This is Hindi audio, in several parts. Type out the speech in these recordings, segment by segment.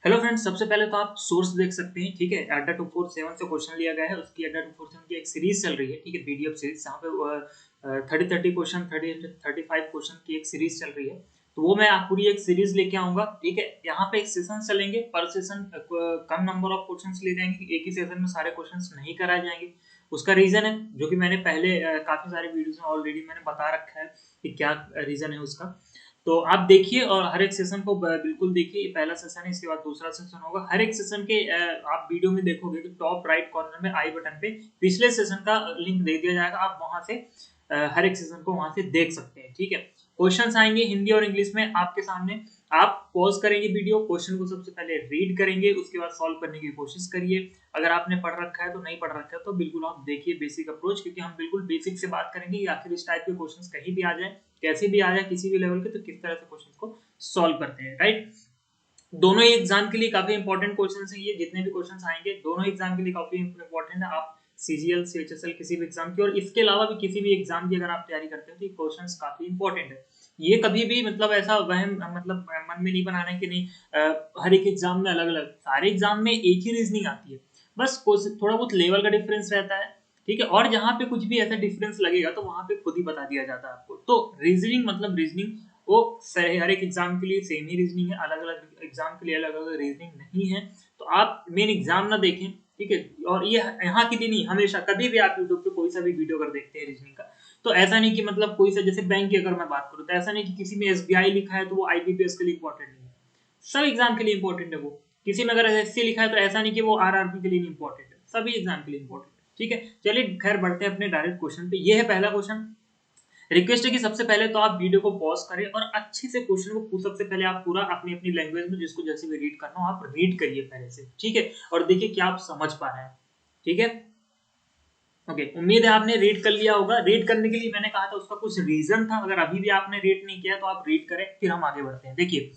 हेलो फ्रेंड्स, सबसे पहले तो आप सोर्स देख सकते हैं। ठीक है, अड्डा 247 से क्वेश्चन लिया गया है। उसकी अड्डा 247 की एक सीरीज चल रही है। ठीक है, पीडीएफ सीरीज जहाँ पे 30 क्वेश्चन 35 क्वेश्चन की एक सीरीज चल रही है। तो वो मैं आप पूरी एक सीरीज लेके आऊंगा। ठीक है, यहाँ पे एक सेशन चलेंगे, पर session come number of question ले जाएंगे, एक ही सेशन में सारे क्वेश्चन नहीं कराए जाएंगे। उसका रीजन है जो कि मैंने पहले काफी सारे वीडियोस में ऑलरेडी मैंने बता रखा है कि क्या रीजन है उसका। तो आप देखिए और हर एक सेशन को बिल्कुल देखिए। पहला सेशन है, इसके बाद दूसरा सेशन होगा। हर एक सेशन के आप वीडियो में देखोगे कि टॉप राइट कॉर्नर में आई बटन पे पिछले सेशन का लिंक दे दिया जाएगा। आप वहां से हर एक सेशन को वहां से देख सकते हैं। ठीक है, क्वेश्चंस आएंगे हिंदी और इंग्लिश में आपके सामने। आप पॉज करेंगे वीडियो, क्वेश्चन को सबसे पहले रीड करेंगे, उसके बाद सॉल्व करने की कोशिश करिए। अगर आपने पढ़ रखा है तो नहीं पढ़ रखा है तो बिल्कुल आप देखिए बेसिक अप्रोच, क्योंकि हम बिल्कुल बेसिक से बात करेंगे कि आखिर इस टाइप के क्वेश्चंस कहीं भी आ जाए, कैसे भी आ जाए, किसी भी लेवल के, तो किस तरह से क्वेश्चन को सॉल्व करते हैं। राइट, दोनों ही एग्जाम के लिए काफी इंपॉर्टेंट क्वेश्चन है ये। जितने भी क्वेश्चन आएंगे दोनों एग्जाम के लिए काफी इंपॉर्टेंट है। आप सीजीएल सीएचएसएल किसी भी एग्जाम की, और इसके अलावा भी किसी भी एग्जाम की अगर आप तैयारी करते हो तो ये क्वेश्चन काफी इंपॉर्टेंट है। ये कभी भी मतलब ऐसा वहम मतलब मन में नहीं बनाना है कि नहीं हर एक एग्जाम में अलग अलग, सारे एग्जाम में एक ही रीजनिंग आती है। बस थोड़ा बहुत लेवल का डिफरेंस रहता है। ठीक है, और जहां पे कुछ भी ऐसा डिफरेंस लगेगा तो वहां पे खुद ही बता दिया जाता है आपको। तो रीजनिंग मतलब रीजनिंग वो हर एक एग्जाम के लिए सेम ही रीजनिंग है, अलग अलग एग्जाम के लिए अलग अलग रीजनिंग नहीं है। तो आप मेन एग्जाम ना देखें। ठीक है, और ये यहाँ के लिए नहीं, हमेशा कभी भी आप यूट्यूब पे कोई सा भी वीडियो कर देखते हैं रीजनिंग का, तो ऐसा नहीं कि मतलब कोई सा, जैसे बैंक की अगर मैं बात करूँ तो ऐसा नहीं कि किसी में एसबीआई लिखा है तो वो आईबीपीएस के लिए इंपॉर्टेंट नहीं है। सब एग्जाम के लिए इंपॉर्टेंट है वो। किसी में अगर एसएससी लिखा है तो ऐसा नहीं कि वो आरआरबी के लिए इंपॉर्टेंट है, सभी एग्जाम के लिए इंपॉर्टेंट है। ठीक है, चलिए खैर बढ़ते हैं अपने डायरेक्ट क्वेश्चन पे। ये है पहला क्वेश्चन। रिक्वेस्ट है कि सबसे पहले तो आप वीडियो को पॉज करें और अच्छे से क्वेश्चन को सबसे पहले आप पूरा अपनी अपनी लैंग्वेज में, जिसको जैसे भी रीड करना हो आप रीड करिए पहले से। ठीक है, और देखिए क्या आप समझ पा रहे हैं। ठीक है, ओके, उम्मीद है आपने रीड कर लिया होगा। रीड करने के लिए मैंने कहा था उसका कुछ रीजन था। अगर अभी भी आपने रीड नहीं किया तो आप रीड करें, फिर हम आगे बढ़ते हैं। देखिए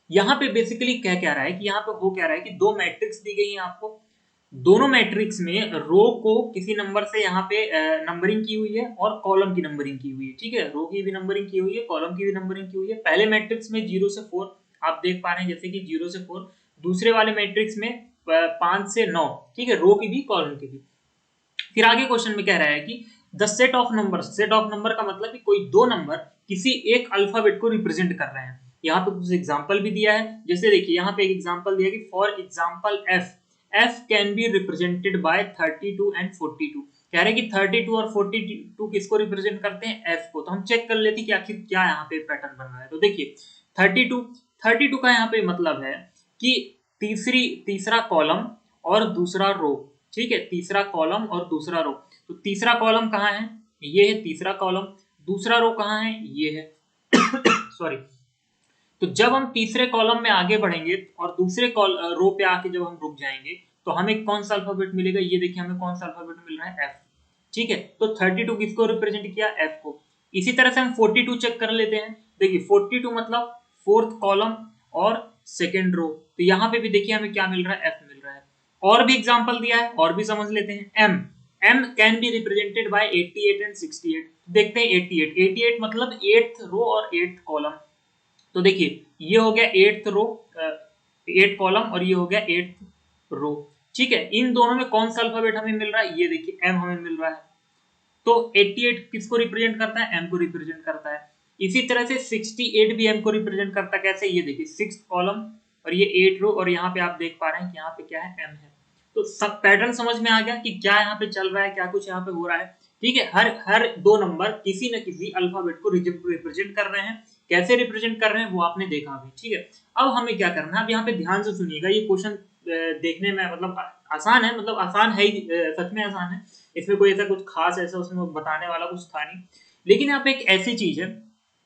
यहाँ पे बेसिकली क्या रहा है कि यहाँ पे हो क्या रहा है कि दो मैट्रिक्स दी गई है आपको। दोनों मैट्रिक्स में रो को किसी नंबर से यहाँ पे नंबरिंग की हुई है और कॉलम की नंबरिंग की हुई है। ठीक है, रो की भी नंबरिंग की हुई है, कॉलम की भी नंबरिंग की हुई है। पहले मैट्रिक्स में 0 से 4 आप देख पा रहे हैं, जैसे कि 0 से 4। दूसरे वाले मैट्रिक्स में 5 से 9। ठीक है, रो की भी कॉलम की भी। फिर आगे क्वेश्चन में कह रहा है कि the set of number, set of number का मतलब कि कोई दो नंबर किसी एक अल्फाबेट को रिप्रेजेंट कर रहे हैं। यहाँ पे कुछ एग्जांपल भी दिया है, जैसे देखिए यहाँ पे एक एग्जांपल दिया कि for example F can be represented bye 32 and 42। कह रहे हैं कि 32 और 42 किसको रिप्रेजेंट करते हैं, एफ को। तो हम चेक कर लेते हैं कि आखिर क्या यहाँ पे पैटर्न बन रहा है। तो देखिए 32 का यहाँ पे मतलब है कि तीसरा कॉलम और दूसरा रो। ठीक है, तीसरा कॉलम और दूसरा रो। तो तीसरा कॉलम कहाँ है, ये है तीसरा कॉलम। दूसरा रो कहाँ है, ये है सॉरी। तो जब हम तीसरे कॉलम में आगे बढ़ेंगे और दूसरे रो पे आके जब हम रुक जाएंगे तो हमें कौन सा अल्फाबेट मिलेगा, ये देखिए हमें कौन सा अल्फाबेट मिल रहा है, एफ। ठीक है, तो 32 किसको रिप्रेजेंट किया, एफ को। इसी तरह से हम 42 चेक कर लेते हैं। देखिए 42 मतलब फोर्थ कॉलम और सेकेंड रो। तो यहाँ पे भी देखिए हमें क्या मिल रहा है, एफ मिल रहा है। और भी एग्जाम्पल दिया है, और भी समझ लेते हैं। M, M can be represented by 88 and 68। देखते हैं 88 मतलब 8th रो और 8th कॉलम। तो देखिए ये हो गया 8th रो, 8 कॉलम, और ये हो गया 8th रो। ठीक है, इन दोनों में कौन सा अल्फाबेट हमें मिल रहा है, ये देखिए एम हमें मिल रहा है। तो 88 किसको रिप्रेजेंट करता है, एम को रिप्रेजेंट करता है। इसी तरह से 68 भी एम को रिप्रेजेंट करता है। कैसे, ये देखिए 6th कॉलम और ये 8 रो, और यहाँ पे आप देख पा रहे हैं कि यहाँ पे क्या है, एम है। तो सब पैटर्न समझ में आ गया कि क्या यहाँ पे चल रहा है, क्या कुछ यहाँ पे हो रहा है। ठीक है, हर हर दो नंबर किसी न किसी अल्फाबेट को रिप्रेजेंट कर रहे हैं। कैसे रिप्रेजेंट कर रहे हैं वो आपने देखा अभी। ठीक है, अब हमें क्या करना है, अब यहाँ पे ध्यान से सुनिएगा। ये क्वेश्चन देखने में मतलब आसान है, मतलब आसान है ही, सच में आसान है। इसमें कोई ऐसा कुछ खास ऐसा उसमें बताने वाला कुछ था नहीं। लेकिन यहाँ पे एक ऐसी चीज है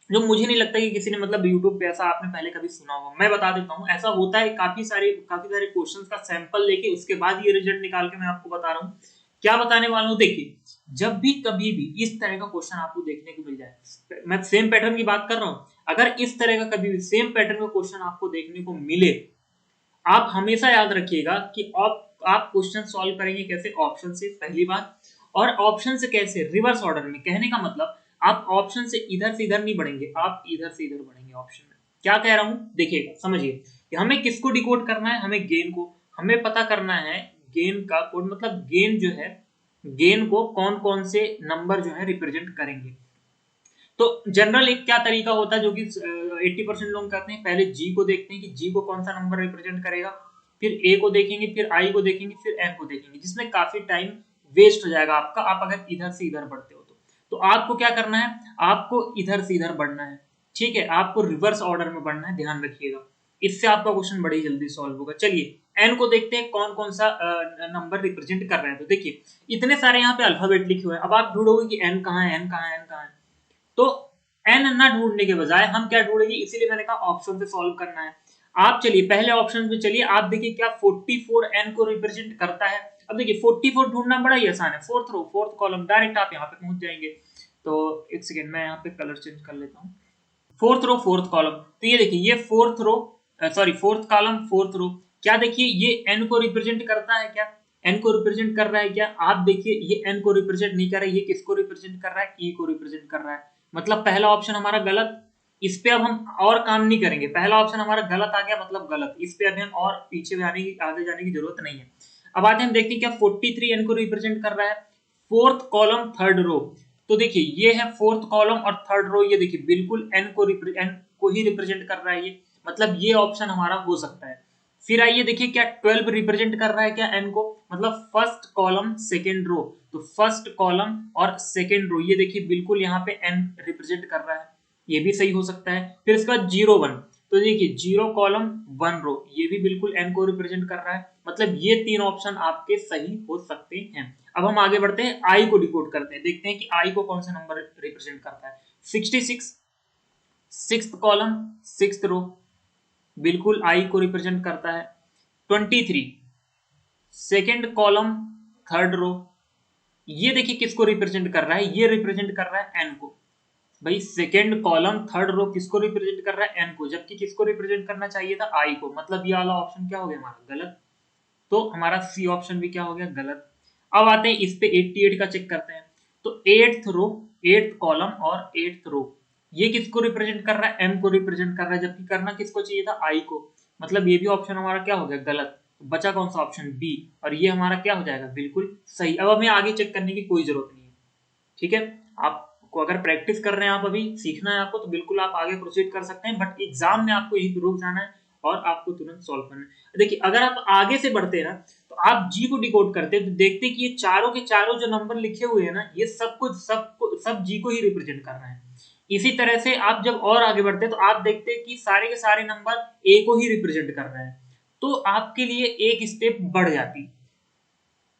जो मुझे नहीं लगता कि किसी ने मतलब यूट्यूब पे ऐसा आपने पहले कभी सुना होगा। मैं बता देता हूँ, ऐसा होता है काफी सारे क्वेश्चंस का सैंपल लेके उसके बाद ये रिजल्ट निकाल के मैं आपको बता रहा हूँ। क्या बताने वाला हूँ, देखिए जब भी कभी भी इस तरह का क्वेश्चन आपको देखने को मिल जाए, मैं सेम पैटर्न की बात कर रहा हूँ। अगर इस तरह का कभी भी सेम पैटर्न का क्वेश्चन आपको देखने को मिले, आप हमेशा याद रखिएगा कि आप क्वेश्चन सॉल्व करेंगे कैसे, ऑप्शन से, पहली बात। और ऑप्शन से कैसे, रिवर्स ऑर्डर में। कहने का मतलब आप ऑप्शन से इधर नहीं बढ़ेंगे, आप इधर से इधर बढ़ेंगे ऑप्शन में। क्या कह रहा हूं देखिएगा, समझिए। हमें किसको डिकोड करना है, हमें गेन को, हमें पता करना है गेन का कोड, मतलब गेन जो है, गेन को कौन कौन से नंबर जो है रिप्रेजेंट करेंगे। तो जनरल एक क्या तरीका होता है जो कि 80% लोग करते हैं, पहले जी को देखते हैं कि जी को कौन सा नंबर रिप्रेजेंट करेगा, फिर ए को देखेंगे, फिर आई को देखेंगे, फिर एन को देखेंगे, जिसमें काफी टाइम वेस्ट हो जाएगा आपका, आप अगर इधर से इधर बढ़ते हो तो आपको क्या करना है, आपको इधर से इधर बढ़ना है, ठीक है, आपको रिवर्स ऑर्डर में बढ़ना है, ध्यान रखिएगा, इससे आपका क्वेश्चन बड़ी जल्दी सॉल्व होगा। चलिए एन को देखते हैं कौन कौन सा नंबर रिप्रेजेंट कर रहे हैं। तो देखिए इतने सारे यहाँ पे अल्फाबेट लिखे हुए हैं, अब आप ढूंढोगे कि एन कहाँ है, एन कहाँ है, एन कहाँ है, तो एन ना ढूंढने के बजाय हम क्या ढूंढेंगे, इसीलिए मैंने कहा ऑप्शन से सॉल्व करना है। आप चलिए पहले ऑप्शन पे चलिए, आप देखिए क्या 44 एन को रिप्रेजेंट करता है। अब देखिए 44 ढूंढना बड़ा ही आसान है, fourth row fourth column, direct आप यहाँ पे पहुंच जाएंगे। तो एक सेकेंड मैं यहाँ पे कलर चेंज कर लेता हूँ, फोर्थ रो फोर्थ कॉलम, तो ये देखिए ये fourth row, sorry fourth column fourth row, क्या देखिए ये एन को रिप्रेजेंट करता है क्या, एन को रिप्रेजेंट कर रहा है क्या, आप देखिए ये एन को रिप्रेजेंट नहीं कर रहा है, ये किसको रिप्रेजेंट कर रहा है, ई को रिप्रेजेंट कर रहा है, मतलब पहला ऑप्शन हमारा गलत। इस पे अब हम और काम नहीं करेंगे, पहला ऑप्शन हमारा गलत आ गया मतलब गलत, इस पे अभी हम और पीछे आगे जाने की जरूरत नहीं है। अब आते हैं हम देखते हैं क्या 43 एन को रिप्रेजेंट कर रहा है, फोर्थ कॉलम थर्ड रो, तो देखिए ये है फोर्थ कॉलम और थर्ड रो, ये देखिए बिल्कुल एन को ही रिप्रेजेंट कर रहा है ये, मतलब ये ऑप्शन हमारा हो सकता है। फिर आइए देखिए क्या 12 रिप्रेजेंट कर रहा है क्या एन को, मतलब फर्स्ट कॉलम सेकेंड रो, तो फर्स्ट कॉलम और सेकेंड रो ये देखिए बिल्कुल यहाँ पे एन रिप्रेजेंट कर रहा है, ये भी सही हो सकता है। फिर इसके बाद 0 1, तो देखिए 0 कॉलम 1 रो, ये भी बिल्कुल एन को रिप्रेजेंट कर रहा है, मतलब ये तीन ऑप्शन आपके सही हो सकते हैं। अब हम आगे बढ़ते हैं, आई को डिकोड करते हैं, देखते हैं कि आई को कौन सा नंबर रिप्रेजेंट करता है। 66 सिक्स्थ कॉलम सिक्स्थ रो, बिल्कुल आई को रिप्रेजेंट करता है। 23 सेकेंड कॉलम थर्ड रो, ये देखिए किसको रिप्रेजेंट कर रहा है, ये रिप्रेजेंट कर रहा है एन को, भाई सेकेंड कॉलम थर्ड रो किसको रिप्रेजेंट कर रहा है, एन को, जबकि किसको रिप्रेजेंट करना चाहिए था, आई को, मतलब ये वाला ऑप्शन क्या हो गया हमारा गलत, तो हमारा सी ऑप्शन भी क्या हो गया गलत। अब आते हैं इस पे 88 का चेक करते हैं, तो एट्थ रो एट्थ कॉलम और एट्थ रो, ये किसको रिप्रेजेंट कर रहा है, एम को रिप्रेजेंट कर रहा है, जबकि करना किसको चाहिए था, आई को, मतलब ये भी ऑप्शन हमारा क्या हो गया गलत, बचा कौन सा ऑप्शन बी, और ये हमारा क्या हो जाएगा बिल्कुल सही। अब हमें आगे चेक करने की कोई जरूरत नहीं है, ठीक है, आपको अगर प्रैक्टिस कर रहे हैं, आप अभी सीखना है आपको, तो बिल्कुल आप आगे प्रोसीड कर सकते हैं, बट एग्जाम में आपको यही रुक जाना है और आपको तुरंत सॉल्व करना है। देखिए अगर आप आगे से बढ़ते हैं ना, तो आप जी को डिकोड करते हैं, तो देखते हैं कि ये चारों के चारों जो नंबर लिखे हुए हैं ना, ये सब जी को ही रिप्रेजेंट कर रहे हैं। इसी तरह से आप जब और आगे बढ़ते हैं, तो आप देखते हैं कि सारे के सारे नंबर ए को ही रिप्रेजेंट कर रहे हैं, तो आपके लिए एक स्टेप बढ़ जाती है।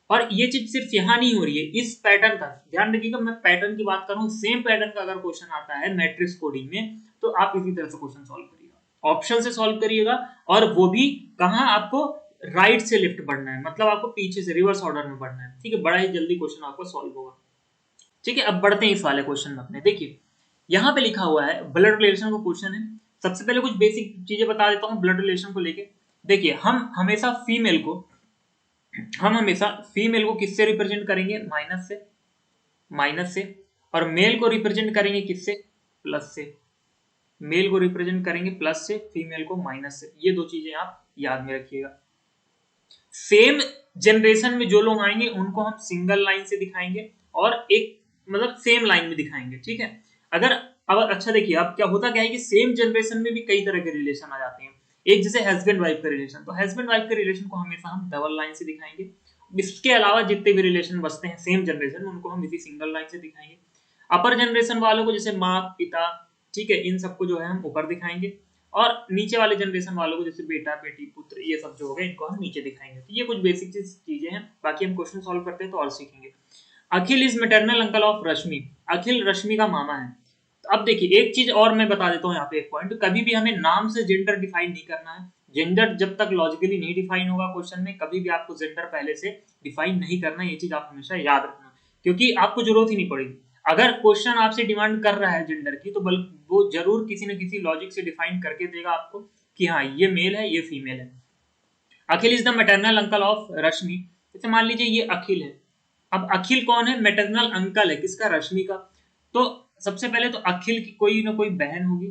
और ये चीज सिर्फ यहाँ नहीं हो रही है, इस पैटर्न का ध्यान रखिएगा, मैं पैटर्न की बात कर रहा हूँ, सेम पैटर्न का अगर क्वेश्चन आता है मैट्रिक्स कोडिंग में, तो आप इसी तरह से क्वेश्चन सॉल्व करिएगा, ऑप्शन से सॉल्व करिएगा, और वो भी कहाँ आपको राइट से लेफ्ट बढ़ना है, मतलब आपको पीछे से रिवर्स ऑर्डर में बढ़ना है, ठीक है, बड़ा ही जल्दी क्वेश्चन आपको सॉल्व होगा। ठीक है, अब बढ़ते हैं इस वाले क्वेश्चन में अपने, देखिए यहाँ पे लिखा हुआ है ब्लड रिलेशन का क्वेश्चन है। सबसे पहले कुछ बेसिक चीजें बता देता हूँ ब्लड रिलेशन को लेके। देखिए हम हमेशा फीमेल को किससे रिप्रेजेंट करेंगे, माइनस से, और मेल को रिप्रेजेंट करेंगे किससे, प्लस से, मेल को रिप्रेजेंट करेंगे प्लस से, फीमेल को माइनस से, ये दो चीजें आप याद में रखिएगा। सेम जनरेशन में जो लोग आएंगे उनको हम सिंगल लाइन से दिखाएंगे, और एक मतलब सेम लाइन में दिखाएंगे, ठीक है। अगर अब अच्छा देखिए, अब क्या है कि सेम जनरेशन में भी कई तरह के रिलेशन आ जाते हैं, एक जैसे हस्बैंड वाइफ का रिलेशन, तो हस्बैंड वाइफ के रिलेशन को हमेशा हम डबल लाइन से दिखाएंगे, इसके अलावा जितने भी रिलेशन बचते हैं सेम जनरेशन में, उनको हम इसी सिंगल लाइन से दिखाएंगे। अपर जनरेशन वालों को जैसे माँ पिता, ठीक है, इन सबको जो है हम ऊपर दिखाएंगे, और नीचे वाले जनरेशन वालों को जैसे बेटा बेटी पुत्र ये सब जो हो गए, इनको हम नीचे दिखाएंगे। तो ये कुछ बेसिक चीजें हैं, बाकी हम क्वेश्चन सॉल्व करते हैं तो और सीखेंगे। अखिल इज मैटरनल अंकल ऑफ रश्मि, अखिल रश्मि का मामा है। तो अब देखिए एक चीज और मैं बता देता हूँ यहाँ पे एक पॉइंट, कभी भी हमें नाम से जेंडर डिफाइन नहीं करना है, जेंडर जब तक लॉजिकली नहीं डिफाइन होगा क्वेश्चन में, कभी भी आपको जेंडर पहले से डिफाइन नहीं करना, ये चीज आप हमेशा याद रखना, क्योंकि आपको जरूरत ही नहीं पड़ेगी। अगर क्वेश्चन आपसे डिमांड कर रहा है जेंडर की, तो वो जरूर किसी न किसी लॉजिक से डिफाइन करके देगा आपको कि हाँ ये मेल है ये फीमेल है। Akhil is the maternal uncle of Rashmi, जैसे मान लीजिए ये अखिल है, अब अखिल कौन है, मैटरनल अंकल है किसका, रश्मि का। तो सबसे पहले तो अखिल की कोई ना कोई बहन होगी,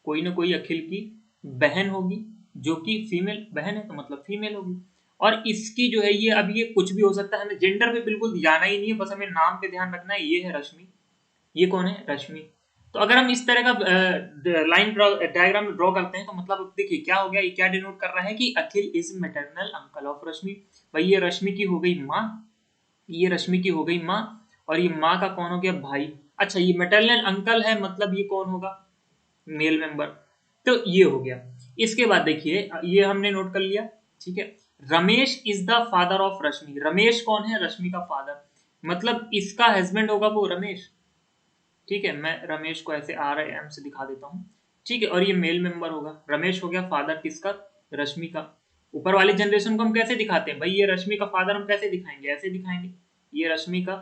कोई ना कोई अखिल की बहन होगी, जो कि फीमेल बहन है तो मतलब फीमेल होगी। और इसकी जो है ये, अब ये कुछ भी हो सकता है, हमें जेंडर पे बिल्कुल जाना ही नहीं है, बस हमें नाम पे ध्यान रखना है। ये है रश्मि, ये कौन है, रश्मि। तो अगर हम इस तरह का लाइन डायग्राम ड्रॉ करते हैं तो मतलब देखिए क्या हो गया, ये क्या डिनोट कर रहा है कि अखिल इज मैटरनल अंकल ऑफ रश्मि। भाई ये रश्मि की हो गई माँ, ये रश्मि की हो गई माँ, और ये माँ का कौन हो गया, भाई। अच्छा ये मैटरनल अंकल है, मतलब ये कौन होगा, मेल मेंबर। तो ये हो गया। इसके बाद देखिए ये हमने नोट कर लिया, ठीक है। Ramesh is the father of Rashmi, Ramesh कौन है, रश्मि का फादर, मतलब इसका हस्बैंड होगा वो रमेश, ठीक है। मैं रमेश को ऐसे आर आई एम से दिखा देता हूँ, ठीक है। और ये मेल मेंबर होगा, रमेश हो गया फादर किसका, रश्मि का। ऊपर वाली जनरेशन को हम कैसे दिखाते हैं भाई, ये रश्मि का फादर हम कैसे दिखाएंगे, ऐसे दिखाएंगे, ये रश्मि का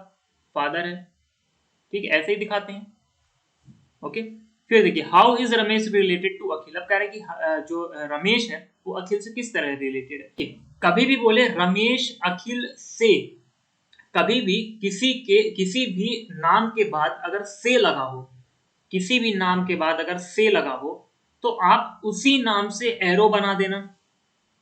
फादर है, ठीक है, ऐसे ही दिखाते हैं। ओके, फिर देखिए how is Ramesh related to Akhil. अब कह रहे हैं कि जो रमेश है वो अखिल से किस तरह रिलेटेड है। कभी भी बोले रमेश अखिल से, कभी भी किसी भी नाम के बाद अगर से लगा हो, किसी भी नाम के बाद अगर से लगा हो तो आप उसी नाम से एरो बना देना।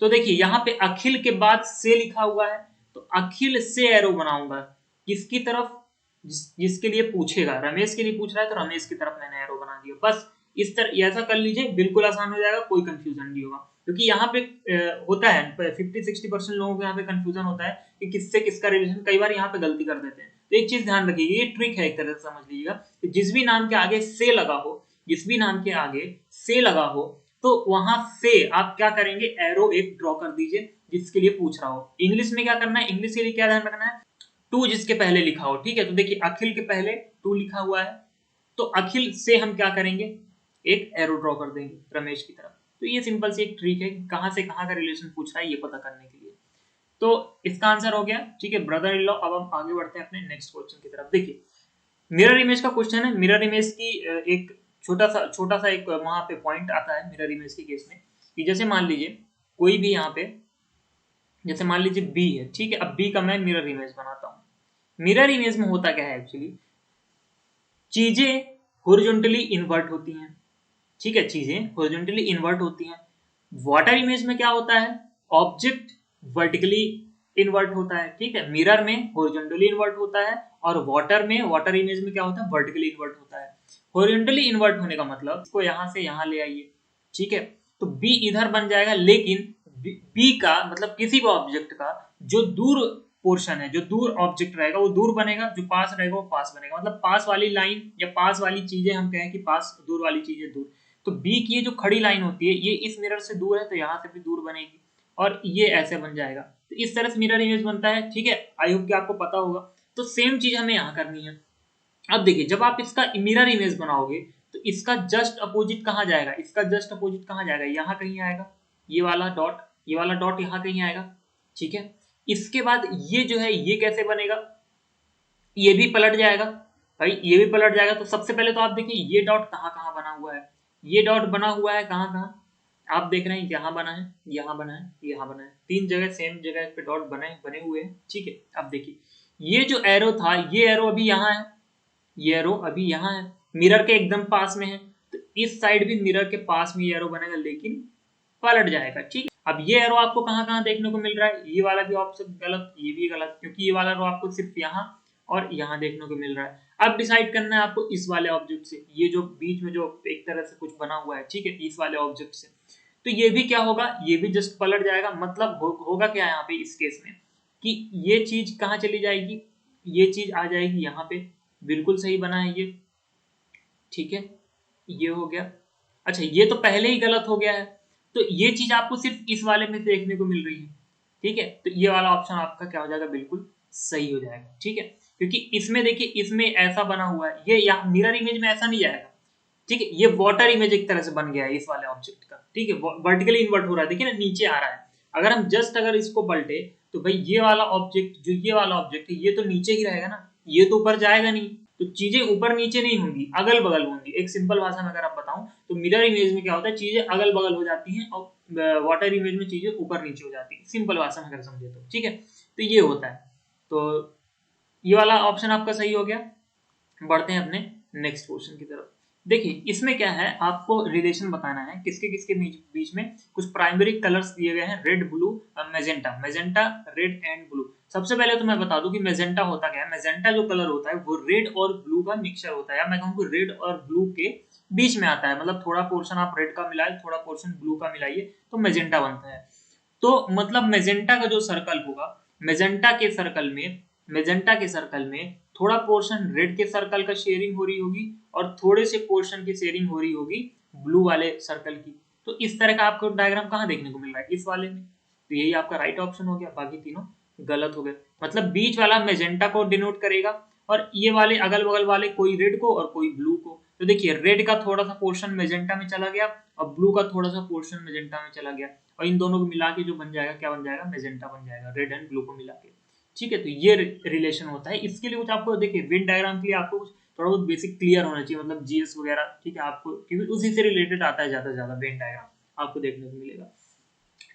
तो देखिए यहाँ पे अखिल के बाद से लिखा हुआ है तो अखिल से एरो बनाऊंगा, किसकी तरफ, जिसके लिए पूछेगा, रमेश के लिए पूछ रहा है तो रमेश की तरफ मैंने एरो बना दिया। बस इस तरह ऐसा कर लीजिए, बिल्कुल आसान हो जाएगा, कोई कंफ्यूजन नहीं होगा। क्योंकि यहाँ पे होता है 50-60% लोगों को यहाँ पे कंफ्यूजन होता है कि किससे किसका रिलेशन, कई बार यहाँ पे गलती कर देते हैं। तो एक चीज ध्यान रखिए, ये ट्रिक है एक तरह से, समझ लीजिएगा कि जिस भी नाम के आगे से लगा हो, जिस भी नाम के आगे से लगा हो तो वहां से आप क्या करेंगे, एरो एक ड्रॉ कर दीजिए जिसके लिए पूछ रहा हो। इंग्लिश में क्या करना है, इंग्लिश के लिए क्या ध्यान रखना है, टू जिसके पहले लिखा हो, ठीक है। तो देखिए अखिल के पहले टू लिखा हुआ है तो अखिल से हम क्या करेंगे, एक एरो ड्रॉ कर देंगे रमेश की तरफ। तो ये सिंपल सी एक ट्रिक है, कहां से कहां का रिलेशन पूछ रहा है ये पता करने के लिए। तो इसका आंसर हो गया, ठीक है, ब्रदर इन लॉ। अब हम आगे बढ़ते हैं अपने नेक्स्ट क्वेश्चन की तरफ। देखिए मिरर इमेज का क्वेश्चन है। मिरर इमेज की एक छोटा सा एक वहां पे पॉइंट आता है मिरर इमेज के केस में, कि जैसे मान लीजिए कोई भी यहाँ पे, जैसे मान लीजिए बी है, ठीक है। अब बी का मैं मिरर इमेज बनाता हूँ। मिरर इमेज में होता क्या है एक्चुअली, चीजें हॉरिजॉन्टली इन्वर्ट होती हैं, ठीक है, चीजें हॉरिजॉन्टली इन्वर्ट होती हैं। वाटर इमेज में क्या होता है, ऑब्जेक्ट वर्टिकली इन्वर्ट होता है, ठीक है। मिरर में हॉरिजॉन्टली इन्वर्ट होता है और वाटर में, वाटर इमेज में क्या होता है, वर्टिकली इन्वर्ट होता है। हॉरिजॉन्टली इन्वर्ट होने का मतलब इसको यहां से यहां ले आइए, ठीक है। तो बी इधर बन जाएगा, लेकिन बी का मतलब किसी भी ऑब्जेक्ट का जो दूर पोर्शन है, जो दूर ऑब्जेक्ट रहेगा वो दूर बनेगा, जो पास रहेगा वो पास बनेगा। मतलब पास वाली लाइन या पास वाली चीजें हम कहें कि पास, दूर वाली चीजें दूर। तो बी की ये जो खड़ी लाइन होती है ये इस मिरर से दूर है तो यहाँ से भी दूर बनेगी और ये ऐसे बन जाएगा। तो इस तरह से मिरर इमेज बनता है, ठीक है। आई होप कि आपको पता होगा। तो सेम चीज हमें यहाँ करनी है। अब देखिए जब आप इसका मिरर इमेज बनाओगे तो इसका जस्ट अपोजिट कहाँ जाएगा, इसका जस्ट अपोजिट कहाँ जाएगा, यहाँ कहीं आएगा, ये वाला डॉट, ये वाला डॉट यहाँ कहीं आएगा, ठीक है। इसके बाद ये जो है ये कैसे बनेगा, ये भी पलट जाएगा, भाई ये भी पलट जाएगा। तो सबसे पहले तो आप देखिए ये डॉट कहाँ कहाँ बना हुआ है, ये डॉट बना हुआ है कहाँ कहाँ, आप देख रहे हैं यहाँ बना है, यहाँ बना है, यहाँ बना है, तीन जगह सेम जगह पे डॉट बने हुए हैं, ठीक है। अब देखिए ये जो एरो था, ये एरो अभी यहाँ है, ये एरो अभी यहाँ है, मिरर के एकदम पास में है। तो इस साइड भी मिरर के पास में ये एरो बनेगा लेकिन पलट जाएगा, ठीक है। अब ये एरो आपको कहाँ कहाँ देखने को मिल रहा है, ये वाला भी ऑप्शन गलत, ये भी गलत, क्योंकि ये वाला एरो आपको सिर्फ यहाँ और यहाँ देखने को मिल रहा है। अब डिसाइड करना है आपको इस वाले ऑब्जेक्ट से, ये जो बीच में जो एक तरह से कुछ बना हुआ है, ठीक है, इस वाले ऑब्जेक्ट से। तो ये भी क्या होगा, ये भी जस्ट पलट जाएगा। मतलब होगा क्या यहाँ पे इस केस में कि ये चीज कहाँ चली जाएगी, ये चीज आ जाएगी यहाँ पे, बिल्कुल सही बना है ये, ठीक है, ये हो गया। अच्छा ये तो पहले ही गलत हो गया है, तो ये चीज आपको सिर्फ इस वाले में देखने को मिल रही है, ठीक है। तो ये वाला ऑप्शन आपका क्या हो जाएगा, बिल्कुल सही हो जाएगा, ठीक है। क्योंकि इसमें देखिए इसमें ऐसा बना हुआ है, ये यहाँ मिरर इमेज में ऐसा नहीं जाएगा, ठीक है। ये वाटर इमेज एक तरह से बन गया है इस वाले ऑब्जेक्ट का, ठीक है, वर्टिकली इन्वर्ट हो रहा है, देखिए ना नीचे आ रहा है। अगर हम जस्ट अगर इसको पलटे तो भाई ये वाला ऑब्जेक्ट, जो ये वाला ऑब्जेक्ट है ये तो नीचे ही रहेगा ना, ये तो ऊपर जाएगा नहीं। तो चीजें ऊपर नीचे नहीं होंगी, अगल बगल होंगी। एक सिंपल भाषा में अगर आप बताऊं तो मिरर इमेज में क्या होता है, चीजें अगल बगल हो जाती हैं और वाटर इमेज में चीजें ऊपर नीचे हो जाती है, सिंपल भाषा में अगर समझे तो, ठीक है। तो ये होता है। तो ये वाला ऑप्शन आपका सही हो गया। बढ़ते हैं अपने नेक्स्ट क्वेश्चन की तरफ। देखिए इसमें क्या है, आपको रिलेशन बताना है किसके किसके बीच में। कुछ प्राइमरी कलर्स दिए गए हैं, red, blue, magenta. Magenta, red and blue. सबसे पहले तो मैं बता दूं कि मैजेंटा होता क्या है। मैजेंटा जो कलर होता है वो रेड और ब्लू का मिक्सचर होता है, या मैं कहूँ रेड और ब्लू के बीच में आता है। मतलब थोड़ा पोर्शन आप रेड का मिलाए, थोड़ा पोर्शन ब्लू का मिलाइए तो मैजेंटा बनता है। तो मतलब मैजेंटा का जो सर्कल होगा, मैजेंटा के सर्कल में, मैजेंटा के सर्कल में थोड़ा पोर्शन रेड के सर्कल का शेयरिंग हो रही होगी और थोड़े से पोर्शन की शेयरिंग हो रही होगी ब्लू वाले सर्कल की। तो इस तरह का आपको डायग्राम कहाँ देखने को मिल रहा है, इस वाले में। तो यही आपका राइट ऑप्शन हो गया, बाकी तीनों गलत हो गए। मतलब बीच वाला मैजेंटा को डिनोट करेगा और ये वाले अगल बगल वाले कोई रेड को और कोई ब्लू को। तो देखिए रेड का थोड़ा सा पोर्शन मैजेंटा में चला गया और ब्लू का थोड़ा सा पोर्शन मैजेंटा में चला गया, और इन दोनों को मिला के जो बन जाएगा, क्या बन जाएगा, मैजेंटा बन जाएगा, रेड एंड ब्लू को मिला के। ठीक है, तो ये रिलेशन होता है। इसके लिए कुछ आपको देखिए वेन डायग्राम के लिए आपको कुछ थोड़ा बहुत बेसिक क्लियर होना चाहिए, मतलब जीएस वगैरह। ठीक है, आपको क्योंकि उसी से रिलेटेड आता है ज्यादा से ज्यादा वेन डायग्राम आपको देखने को मिलेगा।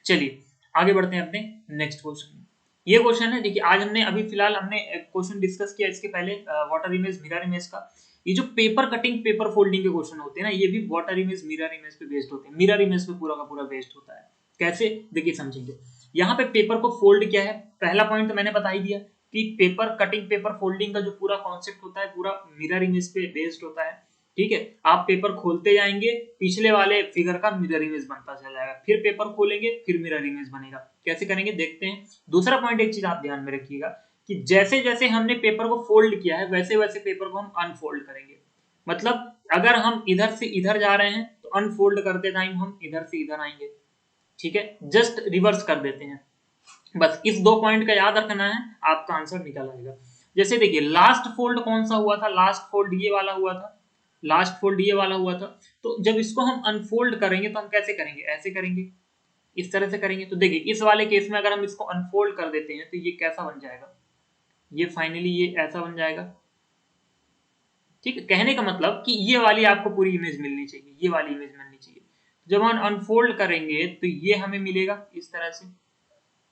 चलिए आगे बढ़ते हैं अपने नेक्स्ट क्वेश्चन में। ये क्वेश्चन है, देखिए आज हमने अभी फिलहाल हमने क्वेश्चन डिस्कस किया इसके पहले वाटर इमेज मिरर इमेज का। ये जो पेपर कटिंग पेपर फोल्डिंग के क्वेश्चन होते हैं ना, ये भी वाटर इमेज मिरर इमेज पे बेस्ड होते हैं। मिरर इमेज पे पूरा का पूरा बेस्ड होता है। कैसे, देखिए समझेंगे। यहाँ पे पेपर को फोल्ड किया है, पहला पॉइंट तो मैंने बता ही दिया कि पेपर कटिंग पेपर फोल्डिंग का जो पूरा कॉन्सेप्ट होता है पूरा मिरर इमेज पे बेस्ड होता है। ठीक है, आप पेपर खोलते जाएंगे, पिछले वाले फिगर का मिरर इमेज बनता चला जाएगा, फिर पेपर खोलेंगे, फिर मिरर इमेज बनेगा। कैसे करेंगे देखते हैं। दूसरा पॉइंट, एक चीज आप ध्यान में रखिएगा कि जैसे जैसे हमने पेपर को फोल्ड किया है वैसे वैसे पेपर को हम अनफोल्ड करेंगे। मतलब अगर हम इधर से इधर जा रहे हैं तो अनफोल्ड करते टाइम हम इधर से इधर आएंगे। ठीक है, जस्ट रिवर्स कर देते हैं। बस इस दो पॉइंट का याद रखना है, आपका आंसर निकल आएगा। जैसे देखिए लास्ट फोल्ड कौन सा हुआ था, लास्ट फोल्ड ये वाला हुआ था, लास्ट फोल्ड ये वाला हुआ था। तो जब इसको हम अनफोल्ड करेंगे तो हम कैसे करेंगे, ऐसे करेंगे, इस तरह से करेंगे। तो देखिए इस वाले केस में अगर हम इसको अनफोल्ड कर देते हैं तो ये कैसा बन जाएगा, ये फाइनली ये ऐसा बन जाएगा। ठीक है, कहने का मतलब कि ये वाली आपको पूरी इमेज मिलनी चाहिए, ये वाली इमेज मिलनी चाहिए। जब हम अनफोल्ड करेंगे तो ये हमें मिलेगा इस तरह से,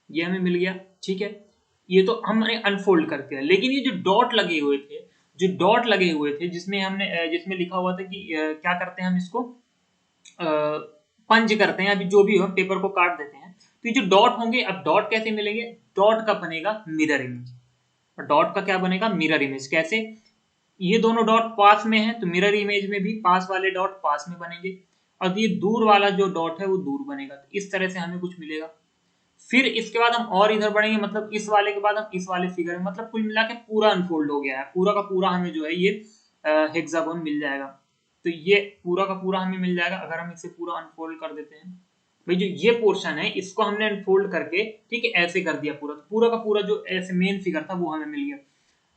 ये हमें मिल गया। ठीक है, ये तो हमने अनफोल्ड कर दिया। लेकिन ये जो डॉट लगे हुए थे, जो डॉट लगे हुए थे जिसमें हमने जिसमें लिखा हुआ था कि क्या करते हैं हम इसको पंच करते हैं, अभी जो भी हो पेपर को काट देते हैं। तो ये जो डॉट होंगे, अब डॉट कैसे मिलेंगे, डॉट का बनेगा मिरर इमेज। और डॉट का क्या बनेगा, मिरर इमेज। कैसे, ये दोनों डॉट पास में है तो मिरर इमेज में भी पास वाले डॉट पास में बनेंगे, और ये दूर वाला जो डॉट है वो दूर बनेगा। तो इस तरह से हमें कुछ मिलेगा। फिर इसके बाद हम और इधर बढ़ेंगे, मतलब इस वाले के बाद हम इस वाले फिगर में, मतलब कुल मिला के पूरा अनफोल्ड हो गया है, पूरा का पूरा हमें जो है ये हेक्सागोन मिल जाएगा। तो ये पूरा का पूरा हमें मिल जाएगा अगर हम इसे पूरा अनफोल्ड कर देते हैं। भाई जो ये पोर्शन है इसको हमने अनफोल्ड करके, ठीक है, ऐसे कर दिया पूरा, तो पूरा का पूरा जो ऐसे मेन फिगर था वो हमें मिल गया।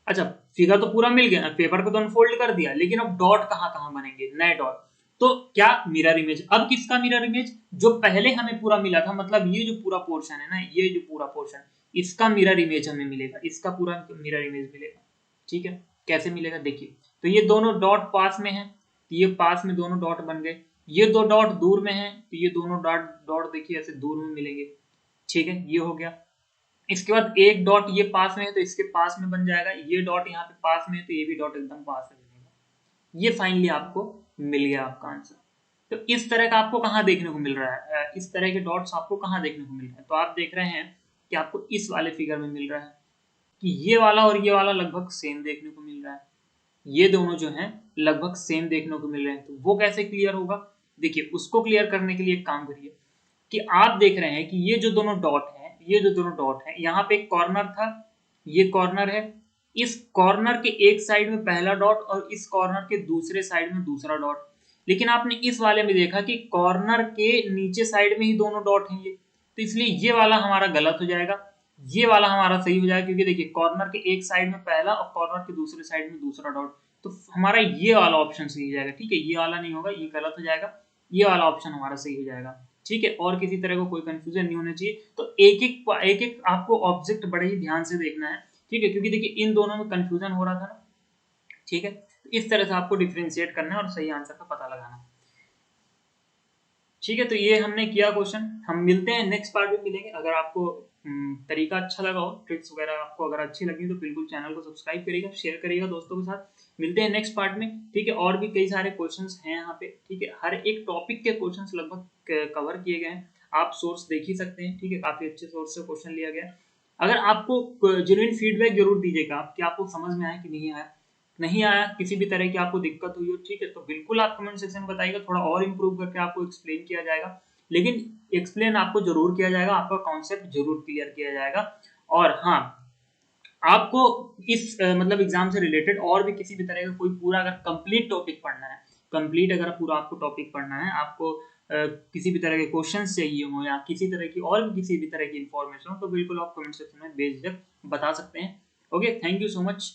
अच्छा, फिगर तो पूरा मिल गया, पेपर को तो अनफोल्ड कर दिया, लेकिन अब डॉट कहाँ कहाँ बनेंगे, नए डॉट। तो क्या, मिरर इमेज। अब किसका मिरर इमेज, जो पहले हमें पूरा मिला था, मतलब ये जो पूरा पोर्शन है ना, ये जो पूरा पोर्शन, इसका मिरर इमेज हमें मिलेगा, इसका पूरा मिरर इमेज मिलेगा। ठीक है, कैसे मिलेगा देखिए। तो ये दोनों डॉट पास में है, तो ये पास में दोनों डॉट बन गए। ये दो डॉट दूर में है तो ये दोनों डॉट डॉट देखिए ऐसे दूर में मिलेंगे। ठीक है, ये हो गया। इसके बाद एक डॉट ये पास में है तो इसके पास में बन जाएगा, ये डॉट यहाँ पे पास में है तो ये भी डॉट एकदम पास में बनेगा। ये फाइनली आपको मिल गया आपका आंसर। तो इस तरह का आपको कहाँ देखने को मिल रहा है, इस तरह के डॉट्स आपको कहाँ देखने को मिल रहा है, तो आप देख रहे हैं कि आपको इस वाले फिगर में मिल रहा है कि ये वाला और ये वाला लगभग सेम देखने को मिल रहा है। ये दोनों जो हैं लगभग सेम देखने को मिल रहे हैं। तो वो कैसे क्लियर होगा, देखिए उसको क्लियर करने के लिए एक काम करिए कि आप देख रहे हैं कि ये जो दोनों डॉट हैं, ये जो दोनों डॉट हैं, यहाँ पे एक कॉर्नर था, ये कॉर्नर है, इस कॉर्नर के एक साइड में पहला डॉट और इस कॉर्नर के दूसरे साइड में दूसरा डॉट। लेकिन आपने इस वाले में देखा कि कॉर्नर के नीचे साइड में ही दोनों डॉट हैं ये, तो इसलिए ये वाला हमारा गलत हो जाएगा, ये वाला हमारा सही हो जाएगा। क्योंकि देखिए कॉर्नर के एक साइड में पहला और कॉर्नर के दूसरे साइड में दूसरा डॉट, तो हमारा ये वाला ऑप्शन सही हो जाएगा। ठीक है, ये वाला नहीं होगा, ये गलत हो जाएगा, ये वाला ऑप्शन हमारा सही हो जाएगा। ठीक है, और किसी तरह का कोई कंफ्यूजन नहीं होना चाहिए। तो एक एक आपको ऑब्जेक्ट बड़े ही ध्यान से देखना है। ठीक है, क्योंकि देखिए इन दोनों में कंफ्यूजन हो रहा था ना। ठीक है, तो इस तरह से आपको डिफ्रेंशिएट करना है और सही आंसर का पता लगाना है। ठीक है, तो ये हमने किया क्वेश्चन। हम मिलते हैं नेक्स्ट पार्ट में मिलेंगे। अगर आपको तरीका अच्छा लगा हो, ट्रिक्स वगैरह आपको अगर अच्छी लगी तो बिल्कुल चैनल को सब्सक्राइब करिएगा, शेयर करिएगा दोस्तों के साथ। मिलते हैं नेक्स्ट पार्ट में, ठीक है। और भी कई सारे क्वेश्चंस हैं यहाँ पे, ठीक है। हर एक टॉपिक के क्वेश्चंस लगभग कवर किए गए हैं। आप सोर्स देख ही सकते हैं, ठीक है। काफी अच्छे सोर्स से क्वेश्चन लिया गया है। अगर आपको जेन्युइन फीडबैक जरूर दीजिएगा कि आपको समझ में आया कि नहीं आया। नहीं आया, किसी भी तरह की आपको दिक्कत हुई हो, ठीक है, तो बिल्कुल आप कमेंट सेक्शन में बताइएगा, थोड़ा और इम्प्रूव करके आपको एक्सप्लेन किया जाएगा। लेकिन एक्सप्लेन आपको जरूर किया जाएगा, आपका कॉन्सेप्ट जरूर क्लियर किया जाएगा। और हाँ, आपको इस मतलब एग्जाम से रिलेटेड और भी किसी भी तरह का कोई पूरा अगर कंप्लीट टॉपिक पढ़ना है, कंप्लीट अगर पूरा आपको टॉपिक पढ़ना है, आपको किसी भी तरह के क्वेश्चंस चाहिए हो या किसी तरह की और भी किसी भी तरह की इंफॉर्मेशन हो, तो बिल्कुल आप कमेंट सेक्शन में बेझिझक बता सकते हैं। Okay, thank you so much.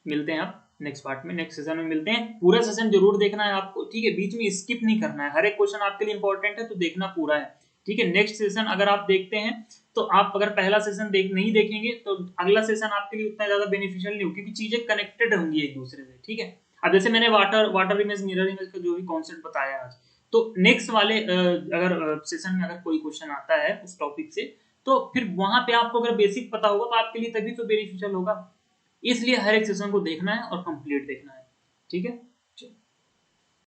मिलते हैं आप नेक्स्ट पार्ट में, नेक्स्ट सेशन में मिलते हैं। पूरा सेशन जरूर देखना है आपको, ठीक है, बीच में स्किप नहीं करना है। हर एक क्वेश्चन आपके लिए इंपॉर्टेंट है तो देखना पूरा है, ठीक है। नेक्स्ट सेशन अगर आप देखते हैं तो आप अगर पहला सेशन नहीं देखेंगे तो अगला सेशन आपके लिए उतना ज्यादा बेनिफिशियल नहीं हो, क्योंकि चीजें कनेक्टेड होंगी एक दूसरे से, ठीक है। अब जैसे मैंने वाटर इमेज मिरर इमेज का जो भी कॉन्सेप्ट बताया आज, तो नेक्स्ट वाले अगर सेशन में अगर कोई क्वेश्चन आता है उस टॉपिक से, तो फिर वहां पे आपको अगर बेसिक पता होगा तो आपके लिए तभी तो बेनिफिशियल होगा। इसलिए हर एक सेशन को देखना है और कंप्लीट देखना है, ठीक है।